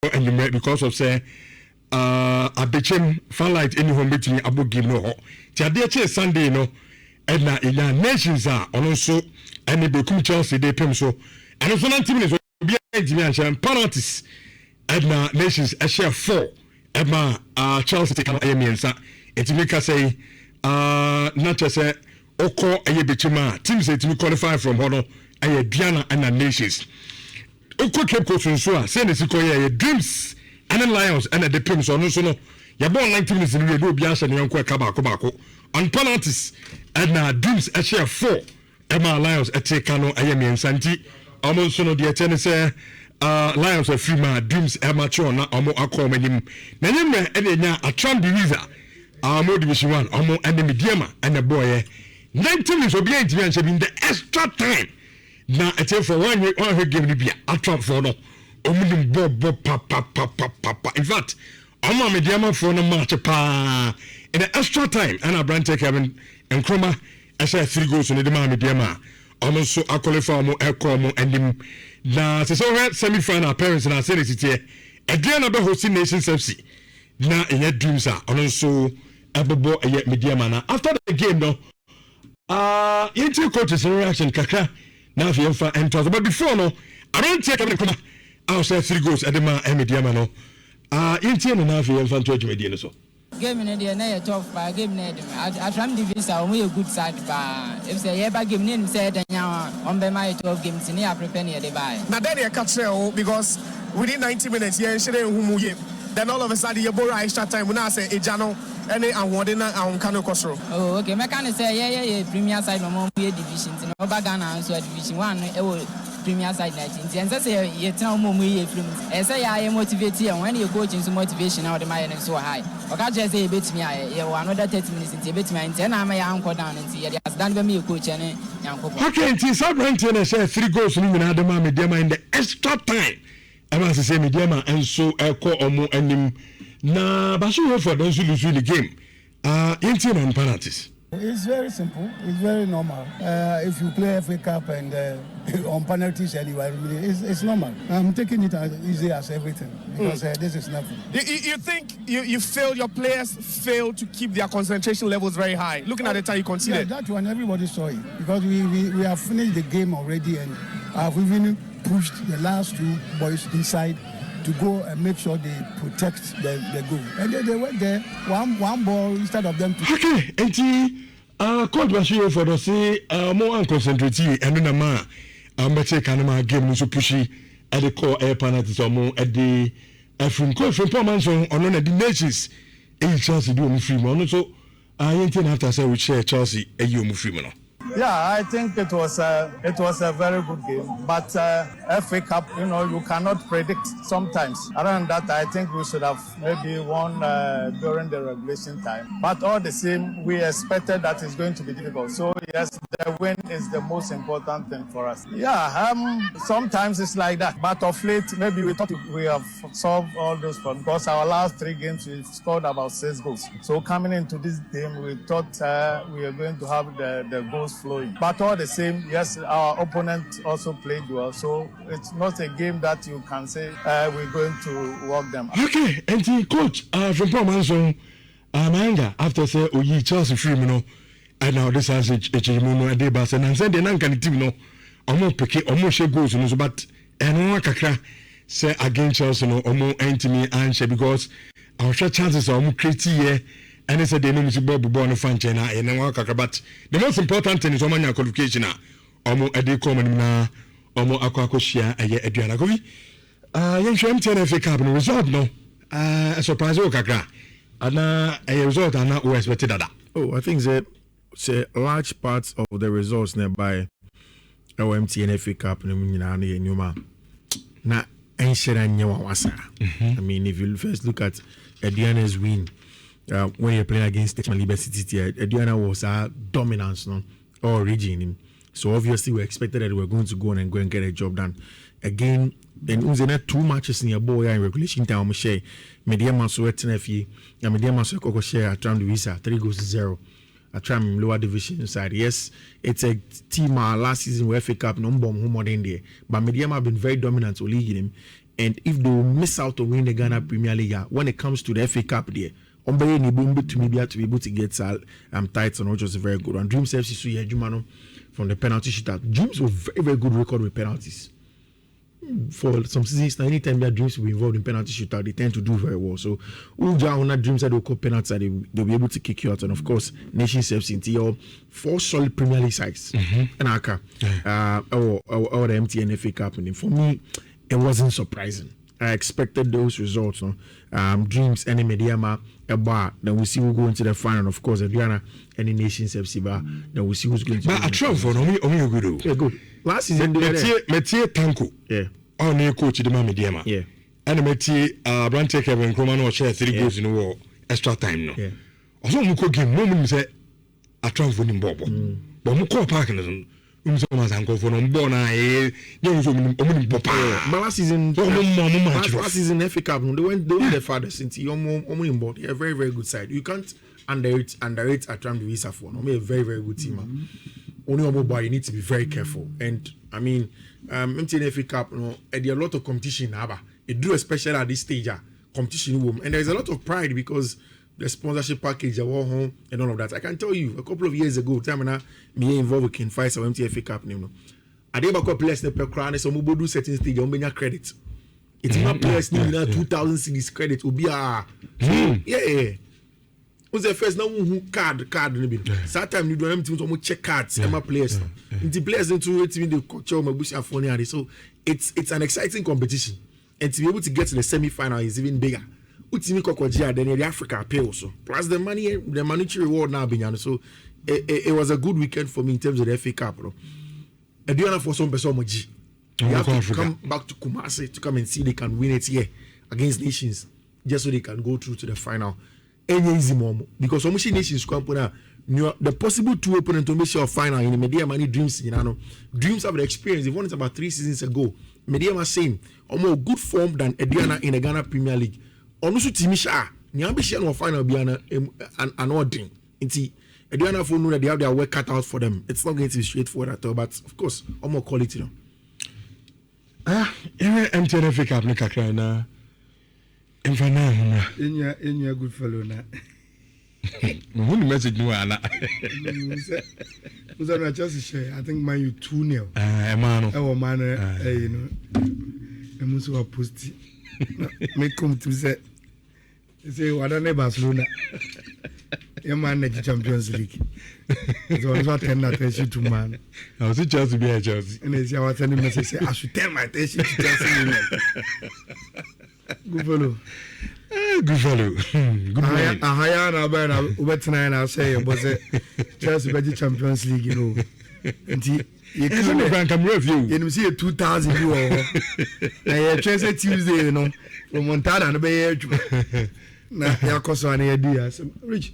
and because of say abechem fanlight any home meeting abo game no ti ade Sunday no and na ina nations are also and be come Chelsea dey pem so and so 90 minutes be and penalties and na nations a share 4 Emma Chelsea take am emiensa etimika say not just say oko ayebechima teams say to qualify from hono ayediana and na nations oko Cape Coast so a say nesi koye dreams and Lions and the pim so no so ya born 90 minutes in we do bia hye ne yanko eka baako on penalties and na dreams a share 4 Emma Lions take no ayemiensa nti almost so no de tene say Lions of Freeman dreams amateur na omo akoma nim na nyem enya atram division mo division 1 omo enemy diema and the boy 90 minutes obi antimi anche bi in the extra time na ete for one game ni bia atram for no omunim bob pa in fact omo mediama for no match pa in the extra time and a brand take Kevin and Kroma as 3 goals in the mediama almost so qualify mo ekomo endim na se so semi final appearance na say it here again about hosting Nations FC na in dreams are also ebobo eye media man after the game no into coaches reaction kakra na fi emfa ento but before no I don't take Kevin come I say 3 goals at the media man no into na fi emfa to media no so game in the na tough ba game na dem atram divisa we a good side ba if say eba game name say danya on be my 12 games ni a prepare near the buy na there dey catch because within 90 minutes here shire humu game then all of a sudden you borrow extra time we now say ejano any award na awon kosoro oh okay me can say yeah premier side no more division no ba Ghana so division 1 e premier side 19 and say you tell mo ye film e say ya motivate you when you coach so motivation now the man so high oka just say betimi you another 30 minutes into betimi and na ma ya anko down into you as dan be me coach ne yanko okay until Southampton na say 3 goals ni na de ma media in the extra time I say media man and so eko omo anim na ba so for those who lose the game into on penalties. It's very simple. It's very normal. If you play FA Cup and on penalties anyway, it's normal. I'm taking it as easy as everything because this is nothing. You think you feel your players fail to keep their concentration levels very high? Looking at the time you conceded. Yeah, that one everybody saw it because we have finished the game already and we've even pushed the last 2 boys inside to go and make sure they protect the goal. And they went there, one ball instead of them to... Okay, and coach Bashir for the say more concentrating and no ma better can game so pushy at the core air penalties or more at the from coach from performance on the nations Chelsea do free man so I ain't after say we share Chelsea a you free man. Yeah, I think it was a very good game. But FA Cup, you cannot predict sometimes. Other than that, I think we should have maybe won during the regulation time. But all the same, we expected that it's going to be difficult. So yes, the win is the most important thing for us. Yeah, sometimes it's like that. But of late, maybe we thought we have solved all those problems because our last 3 games we've scored about 6 goals. So coming into this game, we thought we were going to have the goals flowing. But all the same, yes, our opponent also played well. So it's not a game that you can say we're going to walk them. Okay, and the coach from Pomanson, Manga, after say, Oyi Chelsea free, and now this has a Chimono and Debas, and said the Nankan team, almost pick almost goes, but and one kakra say against Chelsea, almost anti-me and because our chances are almost crazy. And they said they know Mr. Bob born a fan china and but the most important thing is Omania qualification. Omo Ede Common na Omo Aquacosia a year Adriana Govi. Young MTN FA Cup result no. A surprise Okaka. And a result are not expected. Oh, I think that say large parts of the results nearby our MTN FA Cup in Numa. Na Enshira Nyawa Wasa. I mean, if you first look at Adriana's win. When you're playing against Liberty, Adriana was our dominance, or region. So obviously we expected that we were going to go on and go and get a job done. Again, and was not 2 matches in your boy in regulation time. Share Media Maso Tenefi, and Media Maso Coco share at Tram Visa 3-0. A Tram lower division side. Yes, it's a team last season where FA Cup no bomb more than there, but Media have been very dominant to league him. And if they will miss out on winning the Ghana Premier League, when it comes to the FA Cup there, to be able to get title, which was very good. And Dreams FC from the penalty shootout. Dreams were very, very good record with penalties. For some seasons, anytime their Dreams will be involved in penalty shootout, they tend to do very well. So, Dreams that will call penalties, they'll be able to kick you out. And of course, Nations FC into your 4 solid Premier League sides. And Aka, or the MTN FA Cup. And for me, it wasn't surprising. I expected those results. Dreams and Mediama, a bar. Then we see who go into the final. Of course, Adriana and the Nations FC bar. Then we see who's going to. But I try for no good. Yeah, good. Last season, Metie Tanko. Yeah. Oh, new coach the Mediama. Yeah. And Metie Brante Kevin Kromano share 3 goals in the war extra time. No. Yeah. Also, Muko game. No one say I try for him Bobo. But Muko parking. But last season FA Cup, they went the farthest into your board. A very, very good side. You can't underrate Atram Visa for no, a very, very good team. Only about you need to be very careful. And I mean, MTN FA Cup, there's a lot of competition. It do especially at this stage, competition room, and there's a lot of pride because the sponsorship package, the war home, and all of that. I can tell you, a couple of years ago, time when I be involved with King Fights or MTN FA Cup, I did a players per crown, so we do certain stage, you make credit. It's not players need 2,000 cities credit. Will be yeah. Who's the first now who card? Sometimes you do them to check cards. My players, the players need to the culture, my bush and so it's an exciting competition, and to be able to get to the semi-final is even bigger. Then the Africa pay also. Plus the monetary reward now being so it was a good weekend for me in terms of the FA Cup. And do you for some person you have to come back to Kumasi to come and see they can win it here against Nations just so they can go through to the final. Any easy moment because almost Nations company the possible 2 opponents to make sure final in the Media Money Dreams. Dreams have the experience. They won it about 3 seasons ago. Media was saying more good form than Adriana in the Ghana Premier League. Onusu timisha ni ambition of final be an ordering. Inti Adriana for know that they have their work cut out for them. It's not going to be straightforward at all, but of course, more quality. MTN FA Cup kakra na emfana in your good fellow na. Who message no ana. I just share. I think man you 2-0. Man. You know. I'm also post. Make come to say what are Barcelona? You manage Champions League. It's also turn attention to man. I was just to be a Chelsea. And they say I was telling me say I should turn my attention to Chelsea. Good fellow. Good fellow. Good morning. I hire now by over tonight. I say was it Chelsea be Champions League, you know. And you can review. You see 2,000 you na Chelsea Tuesday, you know, from Montana and be na ya koso an idea. Rich,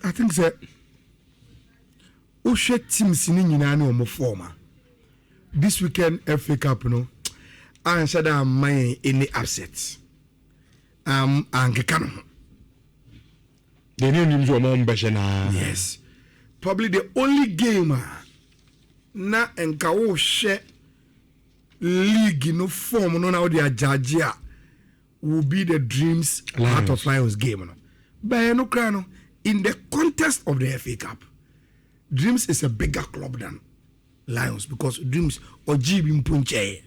I think that Oshe teams ni nyina na omo forma. This weekend FA Cup no. I said I'm my any upsets. And Gekano. The name you mom beshena. Yes. Probably the only game na enka share league no form no now they judge will be the Dreams Heart of Lions game. But no crano in the context of the FA Cup, Dreams is a bigger club than Lions because Dreams or GB Mpunche.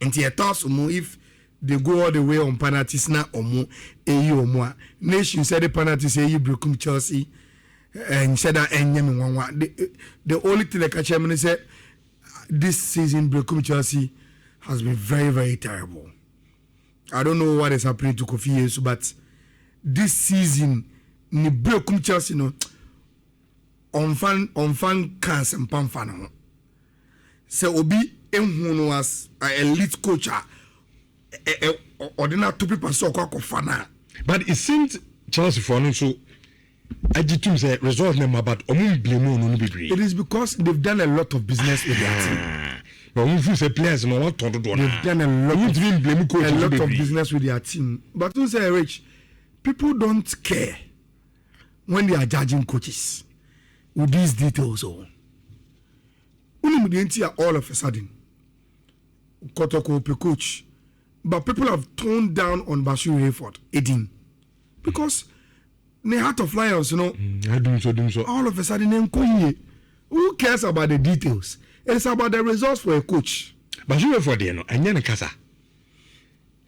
And the thoughts if they go all the way on penalties na omo eyi omo Nation said the penalties eyi broken Chelsea and said that the only thing that I said this season broken Chelsea has been very, very terrible. I don't know what is happening to Kofi Yesu, but this season ni broken Chelsea no on fan cans and pan fan. So obi enhunu as elite coach ordinary two people so kwa fana. But it seems Chelsea for no so agitum say result them about blame no be. It is because they've done a lot of business with their team. But when you say players no want to do they've done a lot of business with their team. But don't say Rich, people don't care when they are judging coaches with these details. All of a sudden, Kotoko pe coach, but people have toned down on Bashir Hayford, Edin, because the Heart of Lions, you know, I do so. all of a sudden, who cares about the details? It's about the results for a coach. Bashir Hayford, you know, and then Kasa.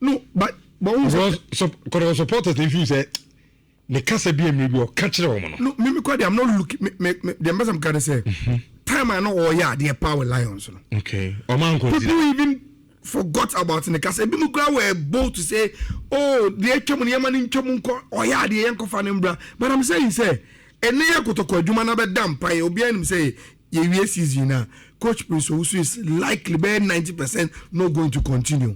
No, but because supporters, if you say the Kasa be maybe or catch the woman. No, I'm not looking. The mess I'm gonna say. Time I know, the power Lions. Okay, people even forgot about in the Kasa. People were bold to say, "Oh, the Chamuniaman in Chamunko, the Yanko Fanembra." But I'm saying, say, and near Kotoko, Jumana Bedam, Pai, Obian say, yes, is Coach Prince Owusu is likely by 90% not going to continue.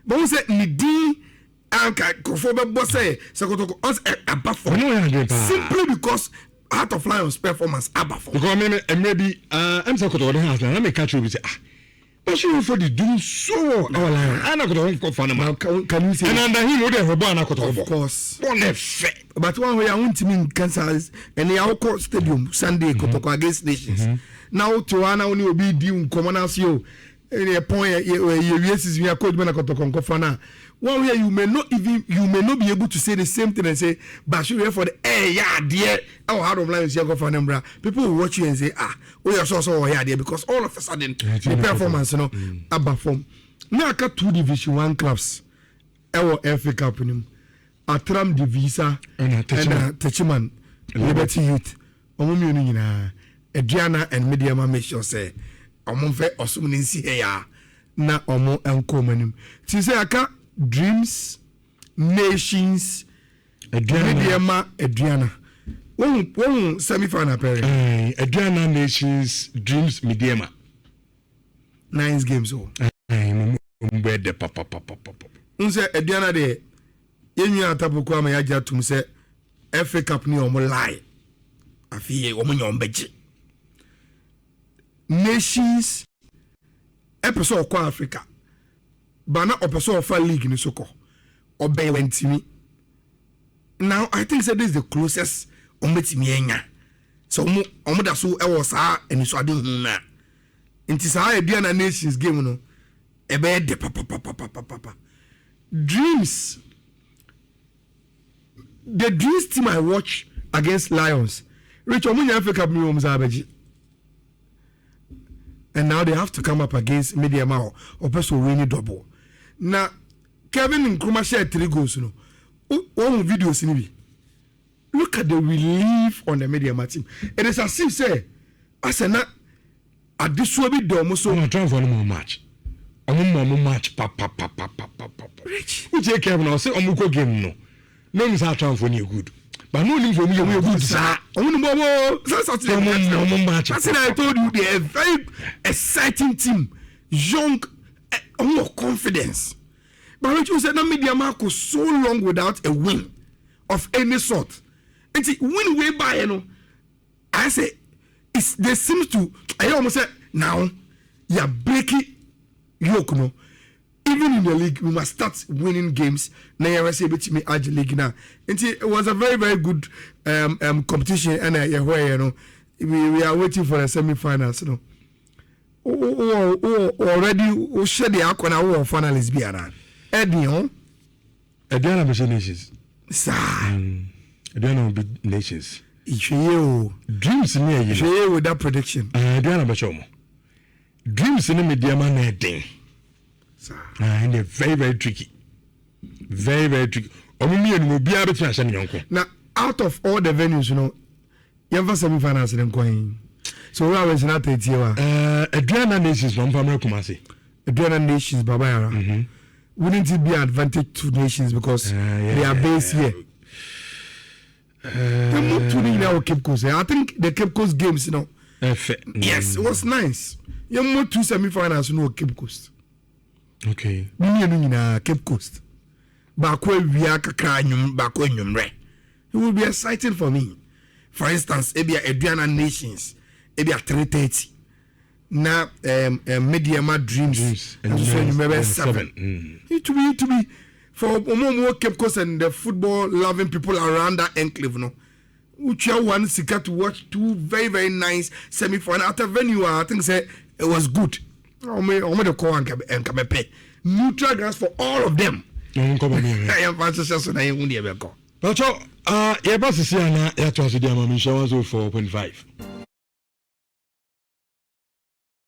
But we say, Nidi. Anka Kofobe Bosse Sakotoko us above simply because Heart of Lions performance above. Because maybe I'm Sakoto has let me catch you say but she for the doing so our lion and I could go for them. Can you say and under him would have born of course but one way I want to mean Kansas and the Alco Stadium Sunday Kotoko against Nations. Now to Anna only will be due common as you a point yes is we are called Kotoko Kofana. One way you may not be able to say the same thing and say, Bashir for the dear, our Heart of Lions young for Nembra. People will watch you and say, we are so dear because all of a sudden the performance, you know, above form. Now I got 2 Division 1 clubs. Our FA Cup in him. Atram Divisa and Techiman Liberty Youth. Adriana and Mediama make sure say, Omonfe Osuminisi here na Omo Enkomanim. She say aka Dreams, Nations, Adriana. One semi-final period. Adriana, Nations, Dreams, Mediama. 9 games. Oh. Papa. Unse Adriana de yenyu atapuku ama yaja tum se FA Cup ni omo lie. Afiye omo nyombeji. Nations episode kwa Africa. Bana opeso of a league in Soko or Bay went to me. Now I think that this is the closest Ometimienya. So Omoda so I was and it's na. It is how Diana Nations game no. A bed de papa. Dreams. The Dreams team I watch against Lions. Rich Omunya Africa Zabeji. And now they have to come up against Mediama or person winning double. Now, Kevin Nkrumah shared 3 goals. No, one videos in it. Look at the relief on the Mediama team. It is as if say, I said, "Na, at this will be done." So I'm trying for no more match. I'm match. Papa. Rich. We take Kevin. I say, I'm go game no. No, Miss Trying for you good. But no need for me. We good, sir. I'm match. I said, I told you they are a very exciting team, young. More confidence. But Rachel said, no media Marco so long without a win of any sort. And see, win way by, you know, I say, they seem to, I almost said, now, you're breaking yoke, no. Even in the league, we must start winning games. Now, you're able to make Argy League now. And see, it was a very, very good competition. And where, you know, we are waiting for the semi-finals, you know. Already share the akona wo finalists be around. Edion Adriana be Nations. Sir. Adriana be Nations. Icheye Dreams near you. Icheye with that prediction. Adriana be chomo. Dreams in Mediama na den. Sir. And they're very, very tricky. Very, very tricky. Omumi and be able to answer yonko. Now, out of all the venues, you know, you have semi-finals in going. So we are not a tier. Adriana Nations from Pamela Kumasi. Adriana Nations, Babaya. Wouldn't it be an advantage to Nations because they are based here? They moved to the Cape Coast. I think the Cape Coast games, you know. Yes, it was nice. You moved 2 semi-finals, you know, Cape Coast. Okay. Cape Coast. Bakwe Viaka Kranyum, Bakwe Nyumre. It will be exciting for me. For instance, Ebia Adriana Nations. Maybe at 3:30. Now, Mediama Dreams. And so you remember 7. It will be for more Cape Coast and the football loving people around that enclave. No, which are one seeker to watch 2 very, very nice semi-final at a venue. I think say it was good. Omo the call and kamepe. Neutral grass for all of them. I am fantastic na yin hu de be ko. Pacho, yeah, boss is here now. Yeah, to us the amount 4.5.